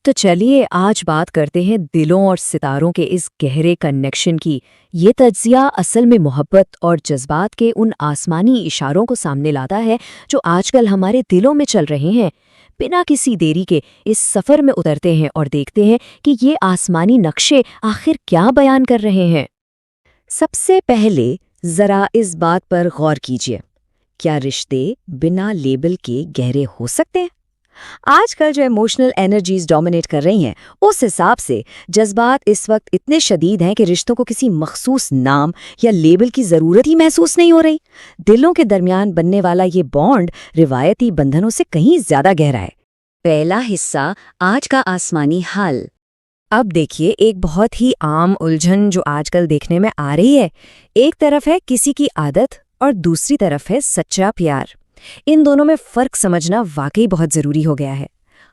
تو چلیے آج بات کرتے ہیں دلوں اور ستاروں کے اس گہرے کنیکشن کی۔ یہ تجزیہ اصل میں محبت اور جذبات کے ان آسمانی اشاروں کو سامنے لاتا ہے جو آج کل ہمارے دلوں میں چل رہے ہیں۔ بنا کسی دیری کے اس سفر میں اترتے ہیں اور دیکھتے ہیں کہ یہ آسمانی نقشے آخر کیا بیان کر رہے ہیں۔ سب سے پہلے ذرا اس بات پر غور کیجیے، کیا رشتے بنا لیبل کے گہرے ہو سکتے ہیں؟ آج کل جو ایموشنل انرجیز ڈومینیٹ کر رہی ہیں، اس حساب سے جذبات اس وقت اتنے شدید ہیں کہ رشتوں کو کسی مخصوص نام یا لیبل کی ضرورت ہی محسوس نہیں ہو رہی۔ دلوں کے درمیان بننے والا یہ بانڈ روایتی بندھنوں سے کہیں زیادہ گہرا ہے۔ پہلا حصہ، آج کا آسمانی حال۔ اب دیکھیے ایک بہت ہی عام الجھن جو آج کل دیکھنے میں آ رہی ہے۔ ایک طرف ہے کسی کی عادت اور دوسری طرف ہے سچا پیار۔ ان دونوں میں فرق سمجھنا واقعی بہت ضروری ہو گیا ہے۔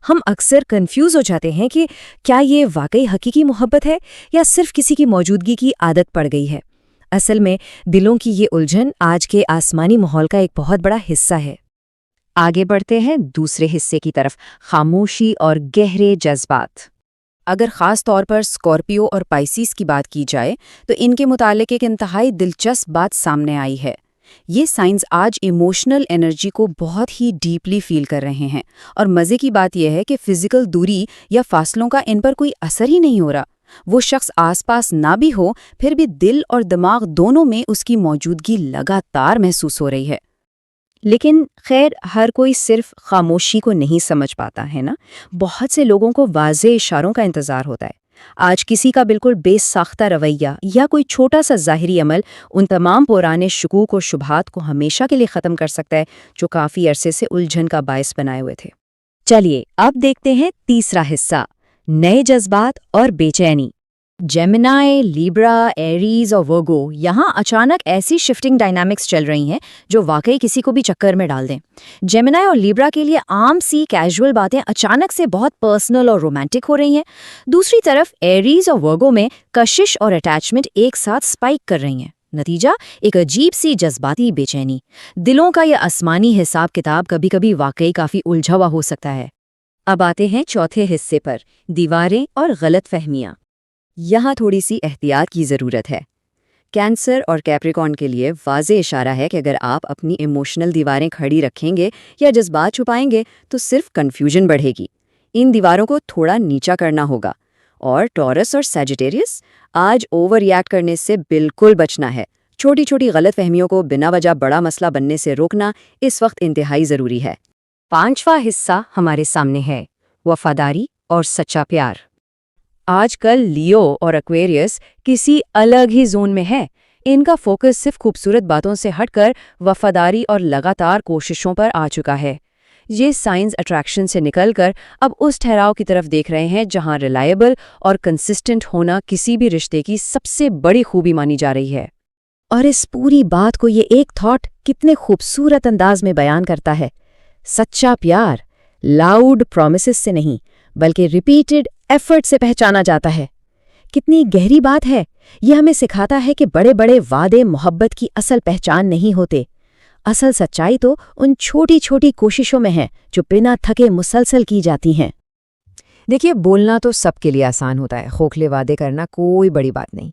ہم اکثر کنفیوز ہو جاتے ہیں کہ کیا یہ واقعی حقیقی محبت ہے یا صرف کسی کی موجودگی کی عادت پڑ گئی ہے۔ اصل میں دلوں کی یہ الجھن آج کے آسمانی ماحول کا ایک بہت بڑا حصہ ہے۔ آگے بڑھتے ہیں دوسرے حصے کی طرف، خاموشی اور گہرے جذبات۔ اگر خاص طور پر اسکارپیو اور پائسیس کی بات کی جائے تو ان کے متعلق ایک انتہائی دلچسپ بات سامنے آئی ہے۔ یہ سائنس آج ایموشنل انرجی کو بہت ہی ڈیپلی فیل کر رہے ہیں، اور مزے کی بات یہ ہے کہ فزیکل دوری یا فاصلوں کا ان پر کوئی اثر ہی نہیں ہو رہا۔ وہ شخص آس پاس نہ بھی ہو، پھر بھی دل اور دماغ دونوں میں اس کی موجودگی لگاتار محسوس ہو رہی ہے۔ لیکن خیر، ہر کوئی صرف خاموشی کو نہیں سمجھ پاتا ہے نا۔ بہت سے لوگوں کو واضح اشاروں کا انتظار ہوتا ہے۔ آج کسی کا بالکل بے ساختہ رویہ یا کوئی چھوٹا سا ظاہری عمل ان تمام پرانے شکوک و شبہات کو ہمیشہ کے لیے ختم کر سکتا ہے جو کافی عرصے سے الجھن کا باعث بنائے ہوئے تھے۔ چلیے اب دیکھتے ہیں تیسرا حصہ، نئے جذبات اور بے چینی۔ جیمنائی، لیبرا، ایریز اور ورگو، یہاں اچانک ایسی شفٹنگ ڈائنامکس چل رہی ہیں جو واقعی کسی کو بھی چکر میں ڈال دیں۔ جیمنائی اور لیبرا کے لیے عام سی کیجول باتیں اچانک سے بہت پرسنل اور رومانٹک ہو رہی ہیں۔ دوسری طرف ایریز اور ورگو میں کشش اور اٹیچمنٹ ایک ساتھ سپائک کر رہی ہیں۔ نتیجہ ایک عجیب سی جذباتی بے چینی۔ دلوں کا یہ آسمانی حساب کتاب کبھی کبھی واقعی کافی الجھا ہوا ہو سکتا ہے۔ اب آتے ہیں چوتھے حصے پر، دیواریں اور غلط فہمیاں۔ یہاں تھوڑی سی احتیاط کی ضرورت ہے۔ کینسر اور کیپریکارن کے لیے واضح اشارہ ہے کہ اگر آپ اپنی ایموشنل دیواریں کھڑی رکھیں گے یا جذبات چھپائیں گے تو صرف کنفیوژن بڑھے گی۔ ان دیواروں کو تھوڑا نیچا کرنا ہوگا۔ اور ٹورس اور سیجیٹیریس، آج اوور ریئیکٹ کرنے سے بالکل بچنا ہے۔ چھوٹی چھوٹی غلط فہمیوں کو بنا وجہ بڑا مسئلہ بننے سے روکنا اس وقت انتہائی ضروری ہے۔ پانچواں حصہ ہمارے سامنے ہے، وفاداری اور سچا پیار۔ آج کل لیو اور ایکویریس کسی الگ ہی زون میں ہے۔ ان کا فوکس صرف خوبصورت باتوں سے ہٹ کر وفاداری اور لگاتار کوششوں پر آ چکا ہے۔ یہ سائنس اٹریکشن سے نکل کر اب اس ٹھہراؤ کی طرف دیکھ رہے ہیں جہاں ریلائبل اور کنسسٹنٹ ہونا کسی بھی رشتے کی سب سے بڑی خوبی مانی جا رہی ہے۔ اور اس پوری بات کو یہ ایک تھاٹ کتنے خوبصورت انداز میں بیان کرتا ہے۔ سچا پیار لاؤڈ پرومسز سے نہیں بلکہ ریپیٹڈ ایفرٹ سے پہچانا جاتا ہے۔ کتنی گہری بات ہے۔ یہ ہمیں سکھاتا ہے کہ بڑے بڑے وعدے محبت کی اصل پہچان نہیں ہوتے۔ اصل سچائی تو ان چھوٹی چھوٹی کوششوں میں ہے جو بنا تھکے مسلسل کی جاتی ہیں۔ دیکھیے، بولنا تو سب کے لیے آسان ہوتا ہے، کھوکھلے وعدے کرنا کوئی بڑی بات نہیں۔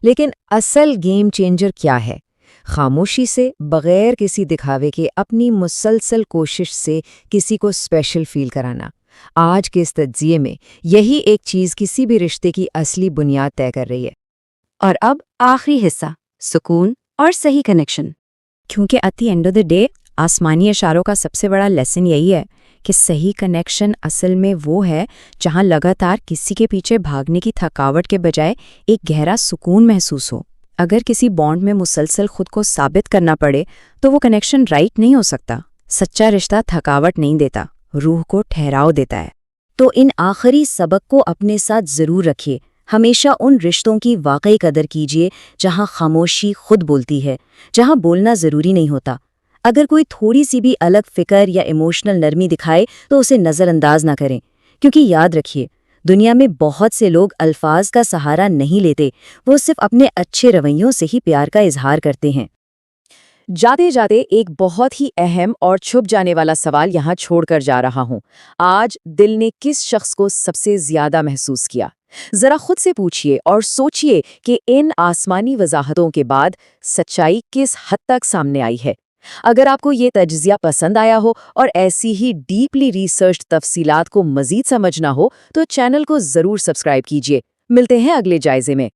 لیکن اصل گیم چینجر کیا ہے؟ خاموشی سے، بغیر کسی دکھاوے کے، اپنی مسلسل کوشش سے کسی کو اسپیشل فیل کرانا۔ آج کے اس تجزیے میں یہی ایک چیز کسی بھی رشتے کی اصلی بنیاد طے کر رہی ہے۔ اور اب آخری حصہ، سکون اور صحیح کنیکشن۔ کیونکہ at the end of the day آسمانی اشاروں کا سب سے بڑا لیسن یہی ہے کہ صحیح کنیکشن اصل میں وہ ہے جہاں لگاتار کسی کے پیچھے بھاگنے کی تھکاوٹ کے بجائے ایک گہرا سکون محسوس ہو۔ اگر کسی بانڈ میں مسلسل خود کو ثابت کرنا پڑے تو وہ کنیکشن رائٹ نہیں ہو سکتا۔ سچا رشتہ تھکاوٹ نہیں دیتا، روح کو ٹھہراؤ دیتا ہے۔ تو ان آخری سبق کو اپنے ساتھ ضرور رکھیے۔ ہمیشہ ان رشتوں کی واقعی قدر کیجیے جہاں خاموشی خود بولتی ہے، جہاں بولنا ضروری نہیں ہوتا۔ اگر کوئی تھوڑی سی بھی الگ فکر یا ایموشنل نرمی دکھائے تو اسے نظر انداز نہ کریں، کیونکہ یاد رکھیے، دنیا میں بہت سے لوگ الفاظ کا سہارا نہیں لیتے، وہ صرف اپنے اچھے رویوں سے ہی پیار کا اظہار کرتے ہیں۔ جاتے جاتے ایک بہت ہی اہم اور چھپ جانے والا سوال یہاں چھوڑ کر جا رہا ہوں۔ آج دل نے کس شخص کو سب سے زیادہ محسوس کیا؟ ذرا خود سے پوچھئے اور سوچئے کہ ان آسمانی وضاحتوں کے بعد سچائی کس حد تک سامنے آئی ہے۔ اگر آپ کو یہ تجزیہ پسند آیا ہو اور ایسی ہی ڈیپلی ریسرچ تفصیلات کو مزید سمجھنا ہو تو چینل کو ضرور سبسکرائب کیجئے۔ ملتے ہیں اگلے جائزے میں۔